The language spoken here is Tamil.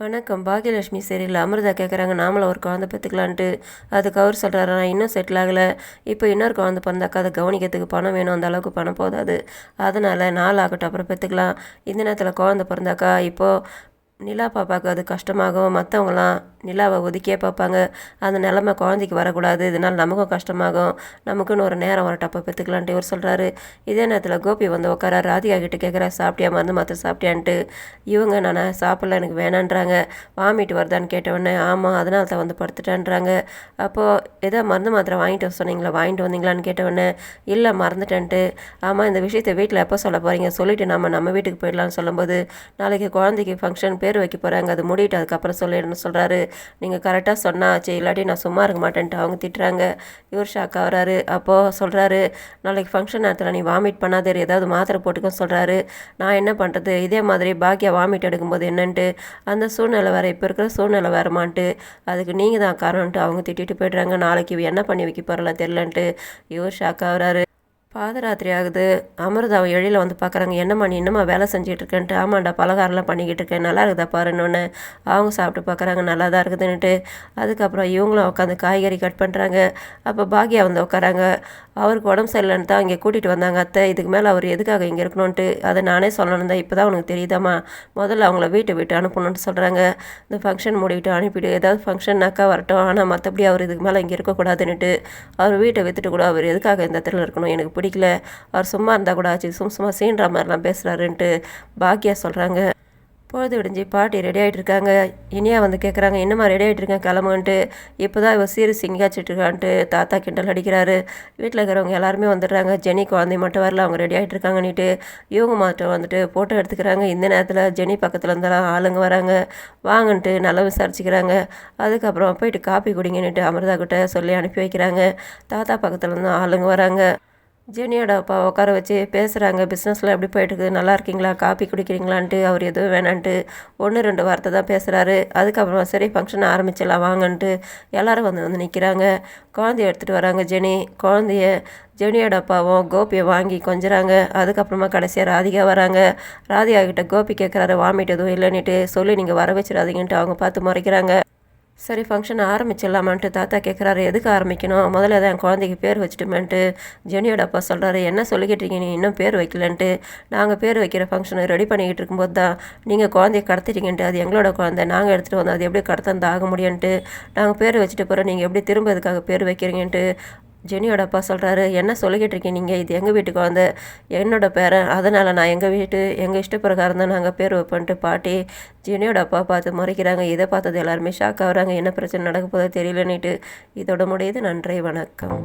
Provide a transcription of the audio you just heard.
வணக்கம். பாக்கியலட்சுமி சீரியலில் அமிர்தா கேட்குறாங்க, நாமளும் ஒரு குழந்தை பெற்றுக்கலான்ட்டு. அதுக்கு அவர் சொல்கிறாரு, நான் இன்னும் செட்டில் ஆகலை. இப்போ இன்னொரு குழந்தை பிறந்தாக்கா அதை கவனிக்கிறதுக்கு பணம் வேணும், அந்த அளவுக்கு பணம் போதாது. அதனால் நாள் ஆகட்டும், அப்புறம் பெற்றுக்கலாம். இந்த நேரத்தில் குழந்தை பிறந்தாக்கா இப்போது நிலா பாப்பாவுக்கு அது கஷ்டமாகும். மற்றவங்களாம் நிலாவை ஒதுக்கியே பார்ப்பாங்க. அந்த நிலமை குழந்தைக்கு வரக்கூடாது. இதனால் நமக்கும் கஷ்டமாகும். நமக்குன்னு ஒரு நேரம் வரட்டும், அப்போ பெற்றுக்கலான்ட்டு இவர் சொல்கிறாரு. இதே நேரத்தில் கோபி வந்து உட்கார ராதிகா கிட்டே கேட்குறா, சாப்பிட்டியா, மருந்து மாத்திரை சாப்பிட்டியான்ட்டு. இவங்க நான் சாப்பிடல, எனக்கு வேணான்றாங்க. வாமிட்டு வருதான்னு கேட்டவுடனே ஆமாம், அதனால தான் வந்து படுத்துட்டேன்றாங்க. அப்போது ஏதோ மருந்து மாத்திரை வாங்கிட்டு வர சொன்னீங்களா, வாங்கிட்டு வந்தீங்களான்னு கேட்டவுடனே இல்லை மறந்துட்டேன்ட்டு. ஆமாம், இந்த விஷயத்தை வீட்டில் எப்போ சொல்ல போகிறீங்க, சொல்லிவிட்டு நம்ம வீட்டுக்கு போயிடலான்னு சொல்லும்போது, நாளைக்கு குழந்தைக்கு ஃபங்க்ஷன் பேர் வைக்க போகிறாங்க, அது முடிவிட்டு அதுக்கப்புறம் சொல்லிடுன்னு சொல்கிறாரு. நீங்கள் கரெக்டாக சொன்னாச்சு, இல்லாட்டி நான் சும்மா இருக்க மாட்டேன்ட்டு அவங்க திட்டுறாங்க. இவர் ஷாக் ஆகிறாரு. அப்போது சொல்கிறாரு, நாளைக்கு ஃபங்க்ஷன் நேரத்தில் நீ வாமிட் பண்ணாதே, ஏதாவது மாத்திரை போட்டுக்கன்னு சொல்கிறாரு. நான் என்ன பண்ணுறது, இதே மாதிரி பாக்கியா வாமிட் எடுக்கும்போது என்னன்ட்டு அந்த சூழ்நிலை வேறு, இப்போ இருக்கிற சூழ்நிலை வேறுமான்ட்டு, அதுக்கு நீங்கள் தான் காரணம்ன்ட்டு அவங்க திட்டிட்டு போய்ட்றாங்க. நாளைக்கு என்ன பண்ணி வைக்க போகிறல தெரிலன்ட்டு இவர் ஷாக் ஆகிறாரு. பாதராத்திரி ஆகுது. அமிர்தாவை எழில வந்து பார்க்குறாங்க. என்னம்மா நீ இன்னும்மா வேலை செஞ்சுட்டு இருக்கேன்ட்டு. ஆமாண்டா, பலகாரம்லாம் பண்ணிக்கிட்டு இருக்கேன், நல்லா இருக்குதா பாருன்னு அவங்க சாப்பிட்டு பார்க்குறாங்க, நல்லா தான் இருக்குதுன்னுட்டு. அதுக்கப்புறம் இவங்களும் உட்காந்து காய்கறி கட் பண்ணுறாங்க. அப்போ பாக்யா வந்து உட்காராங்க. அவருக்கு உடம்பு சரியில்லைன்னு தான் இங்கே கூட்டிகிட்டு வந்தாங்க அத்தை. இதுக்கு மேலே அவர் எதுக்காக இங்கே இருக்கணும்ன்ட்டு அதை நானே சொல்லணும் தான். இப்போ தான் உனக்கு தெரியுதாம்மா, முதல்ல அவங்கள வீட்டை விட்டு அனுப்பணுன்ட்டு சொல்கிறாங்க. இந்த ஃபங்க்ஷன் முடிவிட்டு அனுப்பிவிடு, ஏதாவது ஃபங்க்ஷன்னாக்கா வரட்டும், ஆனால் மற்றபடி அவர் இதுக்கு மேலே இங்கே இருக்கக்கூடாதுன்னுட்டு. அவர் வீட்டை விற்றுட்டு கூட அவர் எதுக்காக இந்த இடத்துல இருக்கணும், எனக்கு பிடிக்கல. அவர் சும்மா இருந்தால் கூட ஆச்சு, சும்மா சீன்ற மாதிரிலாம் பேசுகிறாருன்ட்டு பாக்கியா சொல்கிறாங்க. பொழுது விடிஞ்சு பாட்டி ரெடி ஆகிட்டு இருக்காங்க. இனியா வந்து கேட்குறாங்க, என்னம்மா ரெடி ஆகிட்டு இருக்கேன் கிளம்புன்ட்டு. இப்போ தான் இவள் சீரு சிங்காச்சிட்ருக்கான்ட்டு தாத்தா கிண்டல் அடிக்கிறாரு. வீட்டில் இருக்கிறவங்க எல்லாருமே வந்துடுறாங்க. ஜெனி குழந்தை மட்டும் வரல, அவங்க ரெடி ஆகிட்டு இருக்காங்கன்னுட்டு இவங்க மட்டும் வந்துட்டு ஃபோட்டோ எடுத்துக்கிறாங்க. இந்த நேரத்தில் ஜெனி பக்கத்தில் இருந்தாலும் ஆளுங்க வராங்க. வாங்கன்ட்டு நல்லா விசாரிச்சுக்கிறாங்க. அதுக்கப்புறம் போயிட்டு காப்பி குடிங்கன்னுட்டு அமிர்தா கிட்ட சொல்லி அனுப்பி வைக்கிறாங்க. தாத்தா பக்கத்தில் இருந்து ஆளுங்க வராங்க. ஜெனியோட அப்பா உட்கார வச்சு பேசுகிறாங்க. பிஸ்னஸ்லாம் எப்படி போயிட்டுருக்குது, நல்லா இருக்கீங்களா, காப்பி குடிக்கிறீங்களான்ட்டு. அவர் எதுவும் வேணான்ட்டு 1-2 வார்த்தை தான் பேசுகிறாரு. அதுக்கப்புறமா சரி ஃபங்க்ஷன் ஆரம்பிச்சிடலாம் வாங்கன்ட்டு எல்லோரும் வந்து நிற்கிறாங்க. குழந்தைய எடுத்துகிட்டு வராங்க ஜெனி. குழந்தைய ஜெனியோட அப்பாவும் கோபியை வாங்கி கொஞ்சறாங்க. அதுக்கப்புறமா கடைசியாக ராதிகா வராங்க. ராதிகா கிட்ட கோபி கேட்குறாரு, வாமிட்டு எதுவும் இல்லைன்னுட்டு சொல்லி நீங்கள் வர வச்சிடாதீங்கன்ட்டு அவங்க பார்த்து முறைக்கிறாங்க. சரி ஃபங்க்ஷன் ஆரம்பிச்சிடலாமான்ட்டு தாத்தா கேட்குறாரு. எதுக்கு ஆரம்பிக்கணும், முதல்ல தான் என் குழந்தைக்கு பேர் வச்சுட்டுமேன்ட்டு ஜெனியோட அப்பா சொல்கிறாரு. என்ன சொல்லிக்கிட்டு இருக்கீங்க, நீ இன்னும் பேர் வைக்கலன்ட்டு. நாங்கள் பேர் வைக்கிற ஃபங்க்ஷனை ரெடி பண்ணிக்கிட்டு இருக்கும்போது தான் நீங்கள் குழந்தைய கடத்திட்டீங்கன்ட்டு. அது எங்களோட குழந்தை, நாங்கள் எடுத்துகிட்டு வந்தோம், அது எப்படி கடத்தந்து ஆக முடியும்ன்ட்டு. நாங்கள் பேர் வச்சுட்டு போகிறோம், நீங்கள் எப்படி திரும்ப இதுக்காக பேர் வைக்கிறீங்கன்ட்டு ஜெனியோட அப்பா சொல்கிறாரு. என்ன சொல்லிக்கிட்டு இருக்கீங்க நீங்கள், இது எங்கள் வீட்டுக்கு வந்த என்னோட பேரன், அதனால் நான் எங்கள் இஷ்ட பிரகாரம் தான் நாங்கள் பேர் வைப்போன்ட்டு பாட்டி ஜெனியோட அப்பா பார்த்து முறைக்கிறாங்க. இதை பார்த்தது எல்லாருமே ஷாக் ஆகுறாங்க. என்ன பிரச்சனை நடக்க போதோ தெரியலன்னுட்டு. இதோட முடியுது. நன்றி, வணக்கம்.